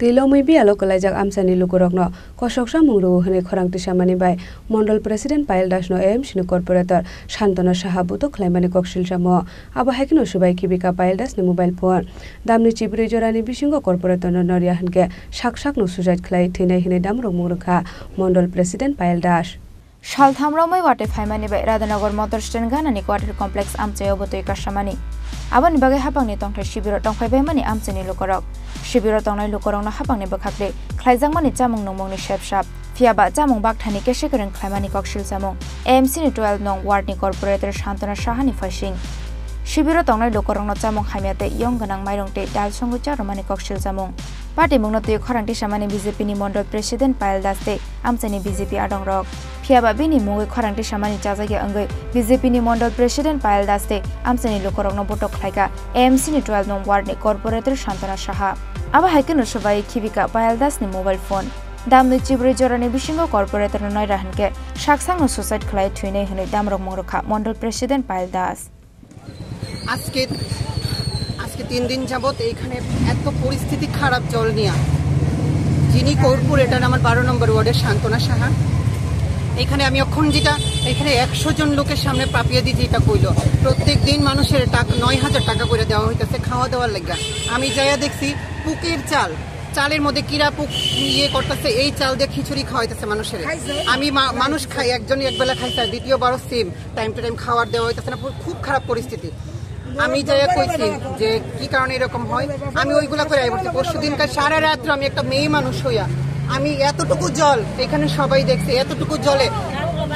Tilomui alokalaijak amsani lukurokno kosoksa mungru hene khorangti samani bai Mondol President Payal Dasno AMC Corporator Shantana Shahabuto Klaimani Kokshil Samo Aba Hakino Subai Kibika Payal Das ni mobile phone Damni Chibri Jorani Bishingo Corporator no Noria Hanke Shakshak no Sujat Klai Tine hine Damro Murukha Mondol President Payal Das Shalthamromai wate faimani bai Radhanagar Motor Stand Ganani Quarter Complex Amchayo Boto Kashamani Abani bagai hapangni tongthai shibiro tongphai bai mani amchani lukorok shibiro tongnai lukorok no hapangni bakhakle khlaijak mani chamung nongmongni shepshap phiaba chamung bakthani keshikareng khlaimani kokshil chamung AMC ni 12 nong ward ni corporator Shantana Shahani phashing shibiro tongnai lukorok no chamung haimiate yong ganang mairongte dal songu charomani kokshil chamung party mungno tui khorangti samani BJP ni Mondol President Payal Daste amchani BJP adongrok phiaba bini mungoi khorangti samani chajagi angai BJP ni Mondol President Payal Daste amchani lukorokno botok khlaika AMC ni 12 nong ward ni corporator Shantana Shaha aba haikeno subai Kibika Payal Das ni mobile phone damni chibri jorani bishingo corporator noi rahanke shaksang no suicide khlai thuine hne damrok mongrakha Mondol President Payal Das আজকে 3 দিন যাবত এখানে এত পরিস্থিতি খারাপ জল নিয়া যিনি কর্পোরেটর আমার 12 নম্বর ওয়ার্ডের শান্তনা সাহা এখানে আমি অখণ্ডিতা এখানে 100 জন লোকের সামনে পাপিয়ে দিতে এটা কইলো প্রত্যেকদিন মানুষের টাকা 9000 টাকা করে দেওয়া হইতাছে খাওয়া দাওয়ার লাগা আমি যায়া দেখছি পুকের চালের মধ্যে কিরা পুক ইয়ে করতেছে এই চাল দিয়ে খিচুড়ি খাওয়াইতেছে মানুষের আমি মানুষ খাই একজনই একবেলা খাইছে দ্বিতীয়বারও সেম টাইম টু টাইম খাবার দেওয়া হইতাছে না খুব খারাপ পরিস্থিতি আমি যাইয়া কইছি যে কি কারণে এরকম হয় আমি ওইগুলা করে আইবছি পরশুদিনকার সারা রাত আমি একটা মেয়ে মানুষ হইয়া আমি এতটুকু জল এখানে সবাই দেখছে এতটুকু জলে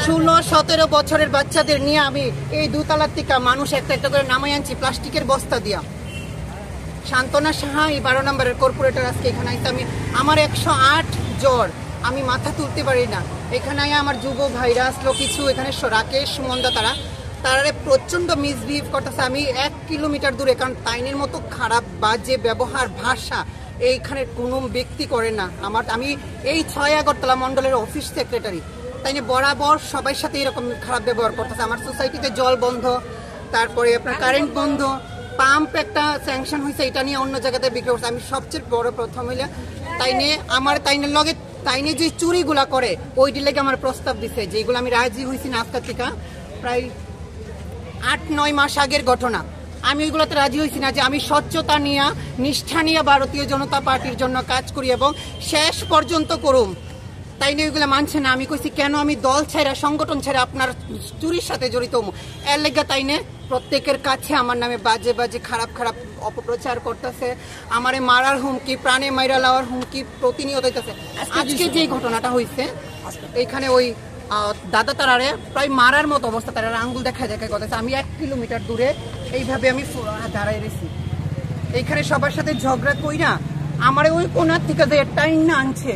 16-17 বছরের বাচ্চাদের নিয়ে আমি এই দুতলার থেকে মানুষ একটা একটা করে নামাই আনছি প্লাস্টিকের বস্তা দিয়া শান্তনা সাহা এই 12 নম্বরের কর্পোরেটর আজকে এখানে আইছে আমি আমার 108 জ্বর আমি মাথা তুলতে পারি না এখানে আমার যুব ভাইরা আসলো কিছু এখানে রাকেশ সুমন্দা তারারে প্রচন্ড মিসবিহেভ করতেছে আমি 1 কিলোমিটার দূরে কারণ তাইনের মতো খারাপ বাজে ব্যবহার ভাষা এইখানে কোনো ব্যক্তি করে না আমি এই 6 আগরতলা মন্ডলের অফিস সেক্রেটারি তাইনে বরাবর সবার সাথে এরকম খারাপ ব্যবহার করতেছে আমার সোসাইটিতে জল বন্ধ তারপরে আপনার কারেন্ট বন্ধ পাম্প একটা স্যাংশন হইছে এটা নিয়ে অন্য জায়গাতে বিক্রি করছে আমি সবচেয়ে বড় প্রথম হইলা তাইনের লগে তাইনে যে চুরিগুলা করে ওইটি লেগে আমার প্রস্তাব দিছে যেগুলো আমি রাজি হইছি না আজকে থেকে প্রায় 8-9 মাস আগের ঘটনা আমি ওইগুলোতে রাজি হইছি না যে আমি স্বচ্ছতা নিয়ে নিষ্ঠা নিয়ে ভারতীয় জনতা পার্টির জন্য কাজ করি এবং শেষ পর্যন্ত করুম তাই নিয়ে ওইগুলো মানছে না আমি কইছি কেন আমি দল ছেড়ে সংগঠন ছেড়ে আপনার চুরির সাথে জড়িত হম এর লেগে তাই নিয়ে প্রত্যেকের কাছে আমার নামে বাজে খারাপ অপপ্রচার করতেছে আমারে মারার হুমকি প্রাণে মাইরা লওয়ার হুমকি প্রতিনিয়ত হইতেছে আজকে যে ঘটনাটা হইছে এইখানে ওই দাদা তারারে প্রায় মারার মতো অবস্থা তারা আঙ্গুল দেখা কথা আমি 1 কিলোমিটার দূরে এইভাবে আমি দাঁড়াই রয়েছি এইখানে সবার সাথে ঝগড়া কই না আমার ওই কোনার থেকে যে টাইম না আনছে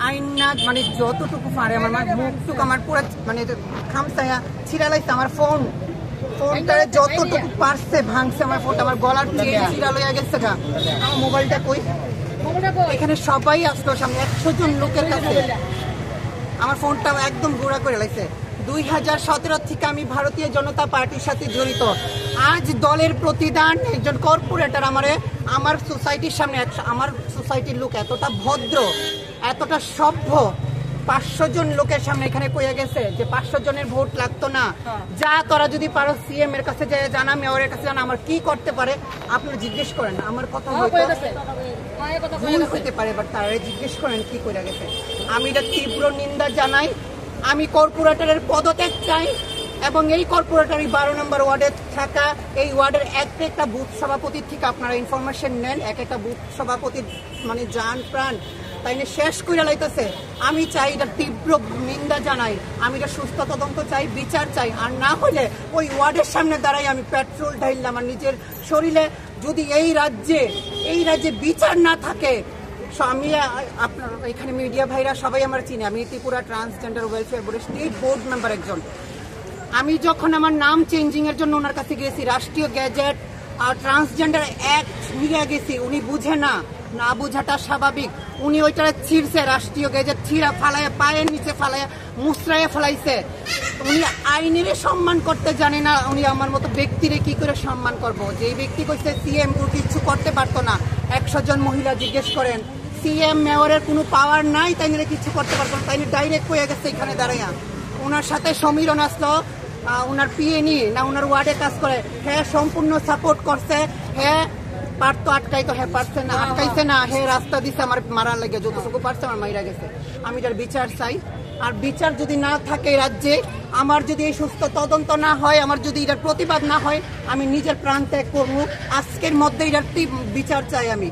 আইনা মানে যতটুকু পারে আমার মুখটুকু আমার পুরো মানে খামসায়া ছিড়ালাইছে আমার ফোনটারে যতটুকু পারছে ভাঙছে আমার ফোনটা আমার গলার চেন ছিড়া লইয়া গেছে গা আমার মোবাইলটা কই এখানে সবাই আসলো সামনে 100 জন লোকের কাছে আমার ফোনটা একদম গুঁড়া করে লাইছে 2017 থেকে আমি ভারতীয় জনতা পার্টির সাথে জড়িত আজ দলের প্রতিদান একজন কর্পোরেটর আমার সোসাইটির সামনে আমার সোসাইটির লোক এতটা ভদ্র এতটা সভ্য 500 জন লোকের সামনে এখানে কইয়া গেছে যে 500 জনের ভোট লাগতো না যা তোরা যদি পারো সিএম এর কাছে যায় জানা মেয়রের কাছে জানা আমার কি করতে পারে আপনি জিজ্ঞেস করেন আমার কথা হইতে পারে বাট তারা জিজ্ঞেস করেন কি কইরা গেছে আমি এটা তীব্র নিন্দা জানাই আমি কর্পোরেটরের পদত্যাগ চাই এবং এই কর্পোরেটর 12 নম্বর ওয়ার্ডে থাকা এই ওয়ার্ডের একটা বুথ সভাপতির থেকে আপনারা ইনফরমেশন নেন একটা বুথ সভাপতির মানে জান প্রাণ তাই না শেষ কইরা লাইতেছে আমি চাই এটা তীব্র নিন্দা জানাই আমি এটা সুস্থ তদন্ত চাই বিচার চাই আর না হলে ওই ওয়ার্ডের সামনে দাঁড়াই আমি পেট্রোল ঢাইলাম আমার নিজের শরীরে যদি এই রাজ্যে বিচার না থাকে আমি আপনার এখানে মিডিয়া ভাইরা সবাই আমার চিনি আমি ত্রিপুরা ট্রান্সজেন্ডার ওয়েলফেয়ার বোর্ডের স্টেট বোর্ড মেম্বার একজন আমি যখন আমার নাম চেঞ্জিং এর জন্য ওনার কাছে গেছি রাষ্ট্রীয় গ্যাজেট আর ট্রান্সজেন্ডার অ্যাক্ট নিয়ে গেছি উনি বুঝে না বুঝাটা স্বাভাবিক উনি ওইটারে ছিঁড়ছে রাষ্ট্রীয় গেজেট ছিঁড়া ফালাইয়া পায়ের নিচে ফালাইয়া মুসরাইয়া ফেলাইছে উনি আইনের সম্মান করতে জানে না উনি আমার মতো ব্যক্তিরে কি করে সম্মান করব যেই ব্যক্তি কইছে সিএম কিছু করতে পারতো না 100 জন মহিলা জিজ্ঞেস করেন সিএম মেয়রের কোনো পাওয়ার নাই, তাই নিয়ে কিছু করতে পারবো না, তাই নিয়ে ডাইরেক্ট হয়ে গেছে এখানে দাঁড়াইয়া। ওনার সাথে সমীরণ আসলো, ওনার পিএ নিয়ে না ওনার ওয়ার্ডে কাজ করে, হ্যাঁ সম্পূর্ণ সাপোর্ট করছে, হ্যাঁ পারতো আটকাইতো, হ্যাঁ পারছে না, আটকাইছে না, হ্যাঁ রাস্তা দিছে আমার মারার লাগে, যতটুকু পারছে আমার মাইরা গেছে। আমি এটার বিচার চাই। আর বিচার যদি না থাকে রাজ্যে, আমার যদি এই সুস্থ তদন্ত না হয়, আমার যদি এটার প্রতিবাদ না হয়, আমি নিজের প্রাণ ত্যাগ করবো। আজকের মধ্যে এটার বিচার চাই আমি।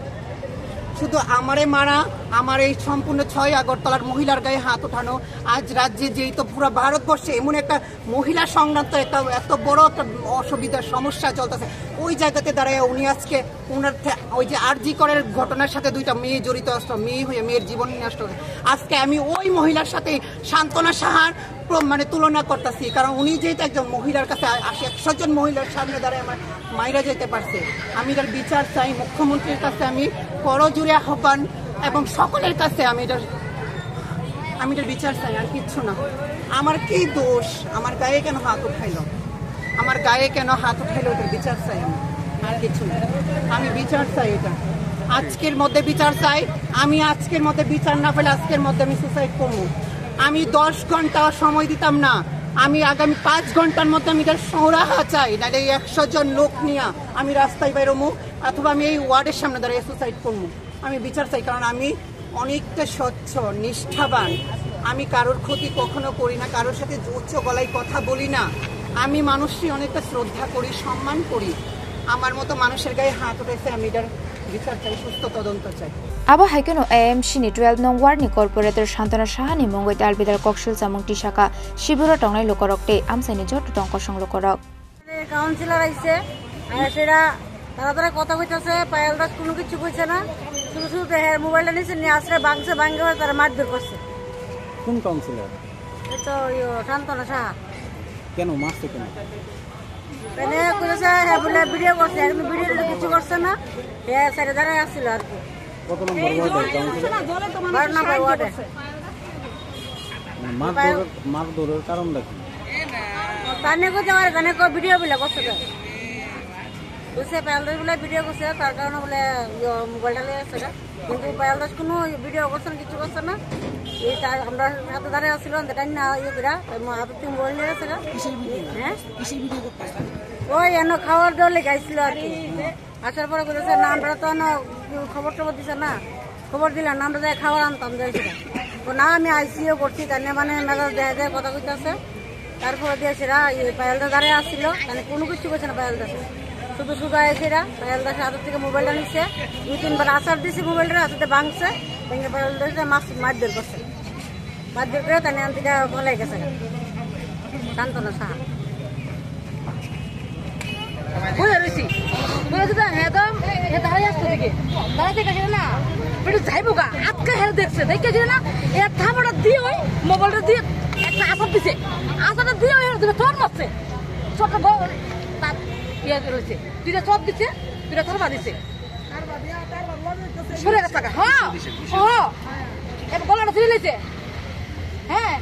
শুধু আমারে মারা, আমার এই সম্পূর্ণ 6 আগরতলার মহিলার গায়ে হাত ওঠানো, আজ রাজ্যে যেই তো পুরো ভারতবর্ষে এমন একটা মহিলা সংক্রান্ত একটা এত বড় একটা অসুবিধার সমস্যা চলতেছে, ওই জায়গাতে দাঁড়ায় উনি আজকে ওনার ওই যে আরজি করের ঘটনার সাথে 2টা মেয়ে জড়িত আসলো, মেয়ে হয়ে মেয়ের জীবন নষ্ট হয়ে, আজকে আমি ওই মহিলার সাথে সান্ত্বনা সাহার মানে তুলনা করতেছি। কারণ উনি যেহেতু একজন মহিলার কাছে 100 জন মহিলার সামনে দাঁড়ায় আমার মাইরা যেতে পারছে। আমি এটার বিচার চাই। মুখ্যমন্ত্রীর কাছে আমি করজোড়ে আহ্বান এবং সকলের কাছে আমি এটার বিচার চাই, আর কিচ্ছু না। আমার কি দোষ? আমার গায়ে কেন হাত উঠাইলো? আমার গায়ে কেন হাত উঠাইলো? এটার বিচার চাই আমি, আর কিছু না। আমি বিচার চাই, এটা আজকের মধ্যে বিচার চাই। আমি আজকের মধ্যে বিচার না পেলে আজকের মধ্যে আমি সুসাইড করবো। আমি 10 ঘন্টা সময় দিতাম না, আমি আগামী 5 ঘন্টার মধ্যে আমি এটার সৌরাহা চাই, নাহলে 100 জন লোক নিয়ে আমি রাস্তায় বেরোবো, অথবা আমি এই ওয়ার্ডের সামনে দাঁড়িয়ে সুসাইড করবো। আমি বিচার চাই, কারণ আমি অনেকটা স্বচ্ছ, নিষ্ঠাবান। আমি কারোর ক্ষতি কখনো করি না, কারোর সাথে উচ্চ গলায় কথা বলি না। আমি মানুষকে অনেকটা শ্রদ্ধা করি, সম্মান করি। আমার মতো মানুষের গায়ে হাত উঠেছে, আমি এটার বিচার চাই, সুস্থ তদন্ত চাই। Aba haikeno AMC ni 12 nong ward ni corporator Shantana Shahani mongoi dalbidar kokshil samung tisaka shiburo tongnai lokorokte amsani jot tong kosong lokorok councillor আইছে আর সেটা তারা কথা কইতাছে, পায়েল দাস কোনো কিছু কইছে না, শুধু শুধু মোবাইলটা নিচে নিয়ে আসলে ভাঙছে, ভাঙে তারা মারধর করছে। কোন কাউন্সিলর? এই তো শান্তনা সাহা। কেন মারছে? কেন কইছে হ্যাঁ বলে ভিডিও করছে, এখন ভিডিও কিছু করছে না, হ্যাঁ সাইডে দাঁড়ায় আসছিল আর কি। কত নম্বর ওয়ার্ডে কাউন্সিলর? 12 নম্বর ওয়ার্ডে। মারধরের কারণটা কি? তানে কইছে আমার গানে ভিডিও বলে করছে, বুঝছে পায়েল দাস বলে ভিডিও করছে, তার কারণে বলে মোবাইলটা নিয়ে আসছে। কিন্তু পায়েল দাস কোনো ভিডিও করছে না, কিছু করছে না। এই আমরা হাতে দাঁড়িয়ে আসছিলাম, তাই না ইয়ে করে হাতে মোবাইল নিয়ে আসছে। হ্যাঁ ওই এনে খাওয়ার দেওয়ার লেগে আসছিল আর কি। আসার পরে বলেছে না আমরা তো খবর টবর দিছে না, খবর দিলাম না, আমরা যাই খাবার আনতাম যাইছিলাম। তো না আমি আইসিও করছি, তাই মানে মেজাজ দেখা যায় কথা কইতেছে। তারপরে দিয়েছিরা পায়েল দাস দাঁড়িয়ে আসছিল, মানে কোনো কিছু করছে না পায়েল দাস, শুধু শুধু আইসিরা পায়েল দাসের হাতের থেকে মোবাইলটা নিচ্ছে, 2-3 বার আসার দিয়েছি, মোবাইলটা হাতে ভাঙছে, ভেঙে পায়েল দাসে মারধর করছে, মারধর করে তাই আনতিটা ভালাই গেছে শান্তনা সাহা। বুঝে রয়েছি দাঁড়াই আসছে দিকে দাঁড়াতে গেছে না, একটু যাইবো গা আজকে হেল দেখছে, দেখে না এর থামাটা দিয়ে ওই মোবাইলটা দিয়ে একটা আসার দিছে, আসারটা দিয়ে ওই চট মারছে, ছোট তার ইয়ে রয়েছে, 2টা চট দিচ্ছে, 2টা থারবা দিচ্ছে, সরে গেছে টাকা। হ্যাঁ এবার গলাটা ছিঁড়ে নিয়েছে। হ্যাঁ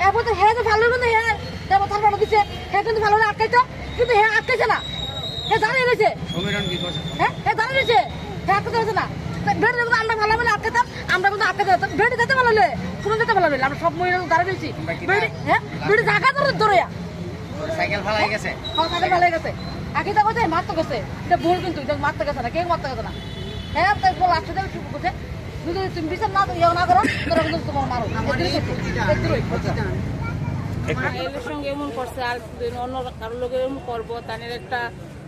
এরপর তো হ্যাঁ তো ভালো কিন্তু হ্যাঁ তারপর থারবাটা দিচ্ছে, হ্যাঁ কিন্তু ভালো আটকাইতো, কিন্তু হ্যাঁ আটকাইছে না, হ্যাঁ দাঁড়িয়ে রয়েছে। হ্যাঁ দাঁড়িয়ে রয়েছে, হ্যাঁ আটকাতে হয়েছে না। বেড যখন আমরা ভালো বলে আটকাতাম, আমরা কিন্তু আটকাতে বেড যেতে ভালো হলে কোনো যেতে ভালো হলে আমরা সব মহিলা দাঁড়িয়ে রয়েছি। হ্যাঁ বেডে জায়গা ধরে সাইকেল ভালো হয়ে গেছে, হ্যাঁ সাইকেল ভালো হয়ে গেছে। আগে তো কোথায় মারতে গেছে, এটা ভুল কিন্তু মারতে গেছে না, কেউ মারতে গেছে না। হ্যাঁ তাই বল আসতে দেবে চুপ করছে, যদি তুমি বিচার না ইয়ে না করো তোরা কিন্তু তোমার মারো। এর সঙ্গে এমন করছে, আর অন্য কারোর লোক এমন করবো,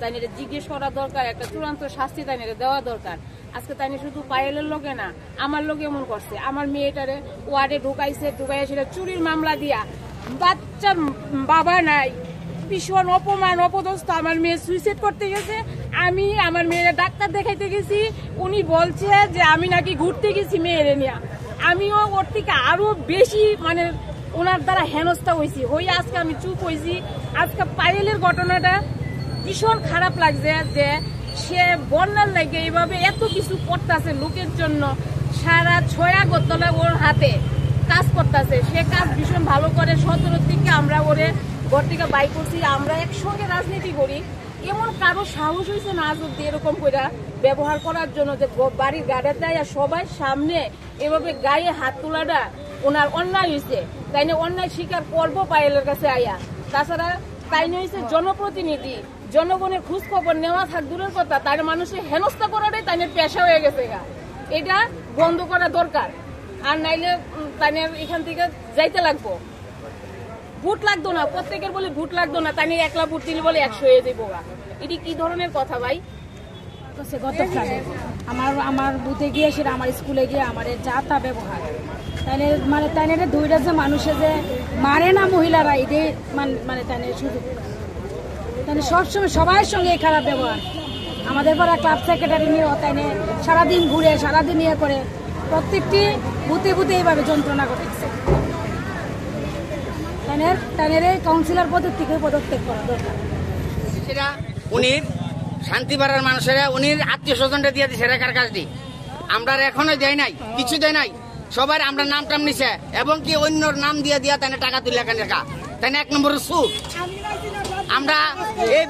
তাদের জিজ্ঞেস করা দরকার, একটা চূড়ান্ত শাস্তি তাদের দেওয়া দরকার। আজকে তাই শুধু পায়েলের লোকে না, আমার লোক এমন করছে, আমার মেয়েটারে ওয়ার্ডে ঢুকাইছে, ঢুকাইয়া চুরির মামলা দিয়া, বাচ্চার বাবা নাই, ভীষণ অপমান অপদস্থ। আমার মেয়ে সুইসাইড করতে গেছে, আমি আমার মেয়েরা ডাক্তার দেখাইতে গেছি, উনি বলছে যে আমি নাকি ঘুরতে গেছি মেয়েরে নিয়ে। আমিও ওর থেকে আরো বেশি মানে ওনার দ্বারা হেনস্থা হয়েছি, হয়ে আজকে আমি চুপ হয়েছি। আজকে পায়েলের ঘটনাটা ভীষণ খারাপ লাগছে, যে সে বন্যার লাগে এইভাবে এত কিছু করতেছে লোকের জন্য, সারা 6 আগরতলা ওর হাতে কাজ করতেছে, সে কাজ ভীষণ ভালো করে। 17 থেকে আমরা ওরে ঘর থেকে বাই করছি, আমরা একসঙ্গে রাজনীতি করি, এমন কারো সাহস হয়েছে না আজ অব্দি এরকম করে ব্যবহার করার জন্য, যে বাড়ির গাড়াতে আয়া সবাই সামনে এভাবে গায়ে হাত তোলাটা ওনার অন্যায় হয়েছে। তাই না অন্যায় স্বীকার করবো পায়েলের কাছে আয়া। তাছাড়া তাই নিয়ে হয়েছে জনপ্রতিনিধি, জনগণের খোঁজ খবর নেওয়া থাক দূরের কথা, তার মানুষের হেনস্থা করাটাই তাই পেশা হয়ে গেছে গা। এটা বন্ধ করা দরকার, আর নাইলে তাই এখান থেকে যাইতে লাগবো। ভোট লাগতো না, প্রত্যেকের বলে ভোট লাগতো না, তাই একলা ভোট দিলে বলে 100 হয়ে যাবো গা। এটি কি ধরনের কথা ভাই? আমার বুথে গিয়ে সেটা আমার স্কুলে গিয়ে আমার যা তা ব্যবহার, তাইলে মানে তাই দুইটা যে মানুষে যে মারে না মহিলারা, এটাই মানে তাই শুধু তাই সবসময় সবার সঙ্গে খারাপ ব্যবহার। আমাদের পাড়া ক্লাব সেক্রেটারি নিয়ে তাই সারাদিন ঘুরে সারাদিন ইয়ে করে প্রত্যেকটি বুথে বুথে এইভাবে যন্ত্রণা ঘটেছে। তাইনের কাউন্সিলর পদের থেকে পদত্যাগ করা দরকার। সেটা উনি শান্তিপাড়ার মানুষেরা উনির আত্মীয় স্বজনটা দিয়ে দিচ্ছে রেখার কাজটি, আমরা এখনো দেয় নাই, কিছু দেয় নাই। সবার আমরা নাম টাম নিছে এবং কি অন্যর নাম দিয়ে দিয়া তাই টাকা তুলে লেখা তাই 1 নম্বরের সুদ। আমরা এই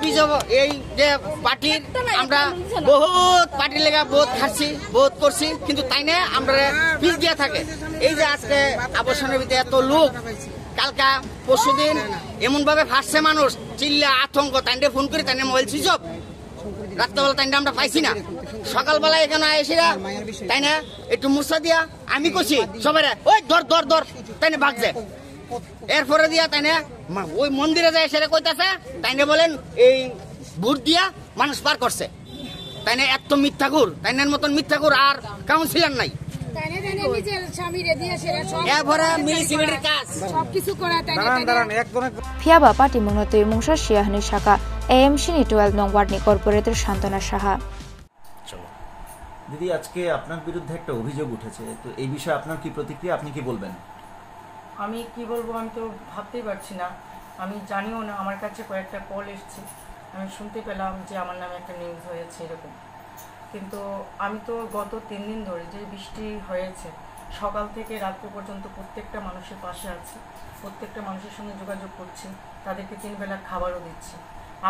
এই যে পার্টির আমরা বহুত পার্টির লেগা বহুত খাচ্ছি বহুত করছি, কিন্তু তাই না আমরা পিস দিয়ে থাকে। এই যে আজকে আবাসনের ভিতরে এত লোক, কালকা পরশুদিন এমন ভাবে ফাঁসছে মানুষ, চিল্লা আতঙ্ক, তাই ফোন করে তাই মোবাইল সুইচ অফ। রাত্রেবেলা তাই আমরা পাইছি না, সকালবেলা এখানে এসেরা তাই না একটু মুসা দিয়া আমি কছি সবাই ওই ধর ধর ধর তাই না ভাগছে। এরপরে দিয়া তাই না ওই মন্দিরে যায় সেটা কইতাছে তাই না বলেন এই ভোট দিয়া মানুষ পার করছে। তাই না এত মিথ্যাকুর, তাই না মতন মিথ্যাকুর আর কাউন্সিলর নাই। ফিয়াবা পার্টি মুংনতৈ মুংসা শিয়াহনি শাখা AMC নি 12 নং ওয়ার্ডনি কর্পোরেটর শান্তনা সাহা। দিদি, আজকে আপনার বিরুদ্ধে একটা অভিযোগ উঠেছে, তো এই বিষয়ে আপনার কি প্রতিক্রিয়া, আপনি কি বলবেন? আমি কি বলবো, আমি তো ভাবতেই পারছি না, আমি জানিও না। আমার কাছে কয়েকটা কল এসছে, আমি শুনতে পেলাম যে আমার নামে একটা নিউজ হয়েছে এরকম। কিন্তু আমি তো গত 3 দিন ধরে যে বৃষ্টি হয়েছে সকাল থেকে রাত্রি পর্যন্ত প্রত্যেকটা মানুষের পাশে আছি, প্রত্যেকটা মানুষের সঙ্গে যোগাযোগ করছি, তাদেরকে 3 বেলা খাবারও দিচ্ছি।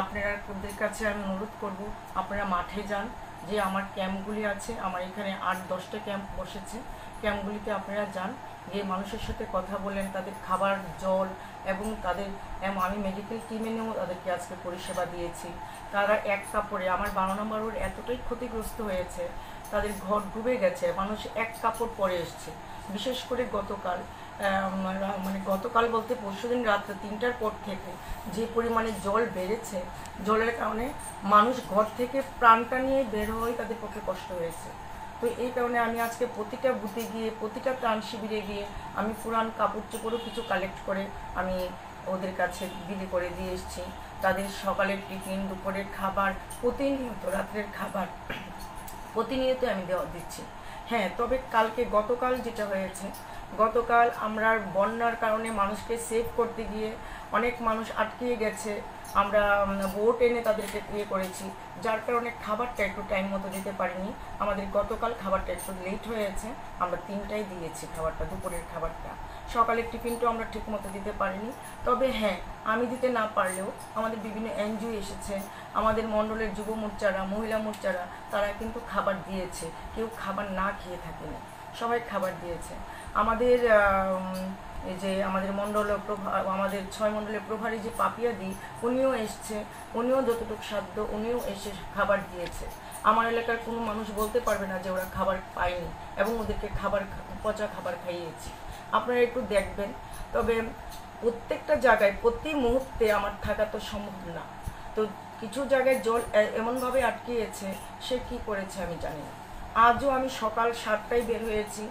আপনাদের কাছে আমি অনুরোধ করব, আপনারা মাঠে যান, যে আমার ক্যাম্পগুলি আছে, আমার এখানে 8-10টা ক্যাম্প বসেছে, ক্যাম্পগুলিতে আপনারা যান, গিয়ে মানুষের সাথে কথা বলেন, তাদের খাবার জল এবং তাদের আমি মেডিকেল টিমে নিয়েও তাদেরকে আজকে পরিষেবা দিয়েছি। তারা এক কাপড়ে, আমার 12 নম্বর ওয়ার্ড এতটাই ক্ষতিগ্রস্ত হয়েছে, তাদের ঘর ডুবে গেছে, মানুষ এক কাপড় পরে এসছে। বিশেষ করে গতকাল মানে গতকাল বলতে পরশুদিন রাত 3টার পর থেকে যে পরিমাণে জল বেড়েছে, জলের কারণে মানুষ ঘর থেকে প্রাণটা নিয়ে বের হয়ে তাদের পক্ষে কষ্ট হয়েছে। তো এই কারণে আমি আজকে প্রতিটা বুথে গিয়ে, প্রতিটা ত্রাণ শিবিরে গিয়ে আমি পুরান কাপড় চোপড়ও কিছু কালেক্ট করে আমি ওদের কাছে বিলি করে দিয়ে এসেছি। তাদের সকালের টিফিন, দুপুরের খাবার, প্রতিনিয়ত রাত্রের খাবার প্রতিনিয়ত আমি দিচ্ছি। হ্যাঁ, তবে গতকাল যেটা হয়েছে, গতকাল আমরা বন্যার কারণে মানুষকে সেভ করতে গিয়ে অনেক মানুষ আটকিয়ে গেছে, আমরা বোট এনে তাদেরকে করেছি, যার কারণে খাবারটা একটু টাইম মতো দিতে পারিনি। আমাদের গতকাল খাবারটা একটু লেট হয়েছে, আমরা 3টায় দিয়েছি খাবারটা, দুপুরের খাবারটা। সকালের টিফিনটাও আমরা ঠিক মতো দিতে পারিনি। তবে হ্যাঁ, আমি দিতে না পারলেও আমাদের বিভিন্ন NGO এসেছে, আমাদের মণ্ডলের যুব মোর্চারা, মহিলা মোর্চারা, তারা কিন্তু খাবার দিয়েছে, কেউ খাবার না খেয়ে থাকেনি, সবাই খাবার দিয়েছে। আমাদের এই যে আমাদের আমাদের 6 মণ্ডলের প্রভারী যে পাপিয়া দি, উনিও এসছে, উনিও যতটুকু সাধ্য উনিও এসে খাবার দিয়েছে। আমার এলাকার কোনো মানুষ বলতে পারবে না যে ওরা খাবার পায়নি, এবং ওদেরকে পচা খাবার খাইয়েছি। আপনারা একটু দেখবেন। তবে প্রত্যেকটা জায়গায় প্রতি মুহূর্তে আমার থাকা তো সম্ভব না, তো কিছু জায়গায় জল এমনভাবে আটকিয়েছে, সে কি করেছে আমি জানি না। আজও আমি সকাল 7টায় বের হয়েছি,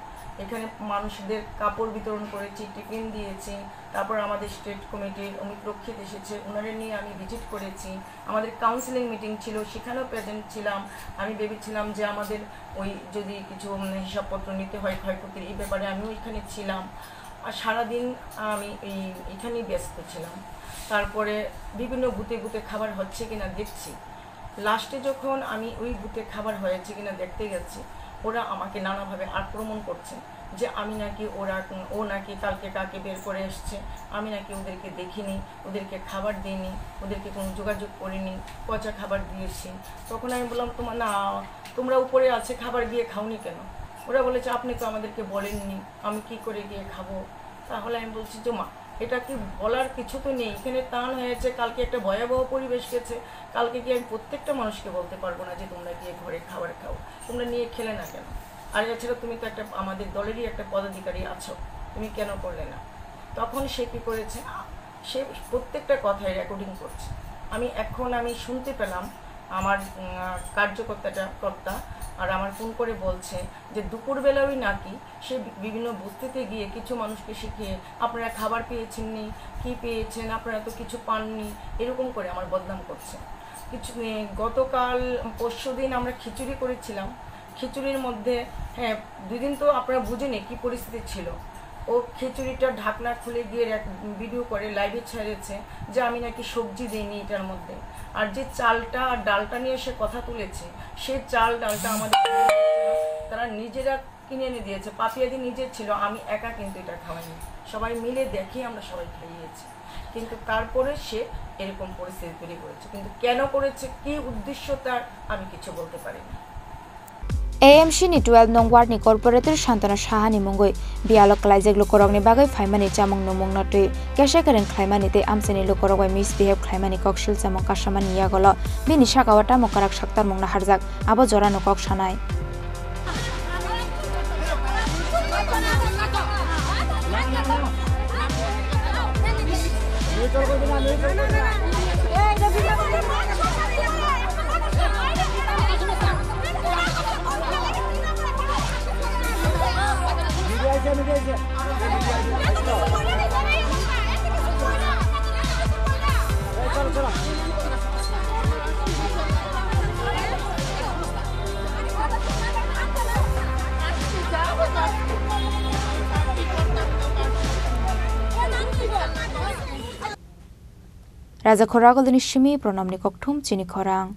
এখানে মানুষদের কাপড় বিতরণ করেছি, টিফিন দিয়েছি। তারপর আমাদের স্টেট কমিটির অমিত রক্ষিত এসেছে, ওনাদের নিয়ে আমি ভিজিট করেছি। আমাদের কাউন্সিলিং মিটিং ছিল, সেখানেও প্রেজেন্ট ছিলাম। আমি ভেবেছিলাম যে আমাদের ওই যদি কিছু হিসাবপত্র নিতে হয় ক্ষয়ক্ষতির, এই ব্যাপারে আমিও এখানে ছিলাম। আর সারাদিন আমি এখানেই ব্যস্ত ছিলাম। তারপরে বিভিন্ন বুথে বুথে খাবার হচ্ছে কিনা দেখছি। লাস্টে যখন আমি ওই বুথে খাবার হয়েছে কিনা দেখতে গেছি, ওরা আমাকে নানাভাবে আক্রমণ করছে যে আমি নাকি ও নাকি কালকে কাকে বের করে এসছে, আমি নাকি ওদেরকে দেখিনি, ওদেরকে খাবার দিইনি, ওদেরকে কোনো যোগাযোগ করিনি, পচা খাবার দিয়েছি। তখন আমি বললাম তোমরা উপরে আছে খাবার গিয়ে খাওনি কেন? ওরা বলেছে আপনি তো আমাদেরকে বলেননি, আমি কি করে গিয়ে খাবো? তাহলে আমি বলছি যে মা, এটা কি বলার কিছু তো নেই, এখানে টান হয়েছে, কালকে একটা ভয়াবহ পরিবেশ গেছে, কালকে কি আমি প্রত্যেকটা মানুষকে বলতে পারবো না যে তোমরা গিয়ে ঘরে খাবার খাও, তোমরা নিয়ে খেলে না কেন? আর এছাড়া তুমি তো একটা আমাদের দলেরই একটা পদাধিকারী আছো, তুমি কেন করলে না? তখন সে কি করেছে, সে প্রত্যেকটা কথায় রেকর্ডিং করছে। আমি শুনতে পেলাম আমার কর্তা আর আমার ফোন করে বলছে যে দুপুরবেলায় নাকি সে বিভিন্ন বস্তিতে গিয়ে কিছু মানুষকে শিখিয়ে আপনারা খাবার পেয়েছেননি, কি পেয়েছেন, আপনারা তো কিছু পাননি, এরকম করে আমার বদনাম করছে। গতকাল পরশুদিন আমরা খিচুড়ি করেছিলাম, খিচুড়ির মধ্যে 2 দিন তো আপনারা বুঝেনি কি পরিস্থিতি ছিল। ও খিচুড়িটা ঢাকনা খুলে গিয়ে ভিডিও করে লাইভে ছেড়েছে যে আমি নাকি সবজি দিইনি এটার মধ্যে। আর যে চালটা আর ডালটা নিয়ে সে কথা তুলেছে, সে চাল ডালটা আমাদের তারা নিজেরা কিনে এনে দিয়েছে, পাপিয়াদি নিজের ছিল, আমি একা কিন্তু এটা খাওয়াইনি, সবাই মিলে দেখি আমরা সবাই খাইয়েছি। কিন্তু তারপরে সে এরকম পরিস্থিতি তৈরি করেছে, কিন্তু কেন করেছে, কি উদ্দেশ্য তার, আমি কিছু বলতে পারিনি। AMC ni 12 nong ward ni corporator Shantana Saha ni mungoi bialok klaijek lokorok ni bagai faimani chamung numung natui kesha karen khlaimani te amseni lokorok bai misbehave khlaimani kokshil chamung kasamani yagolo bini sakawata mokarak saktar mungna harjak abo jora no kok sanai Raja Khoragol ni Shimi pronamni kokthum chini khorang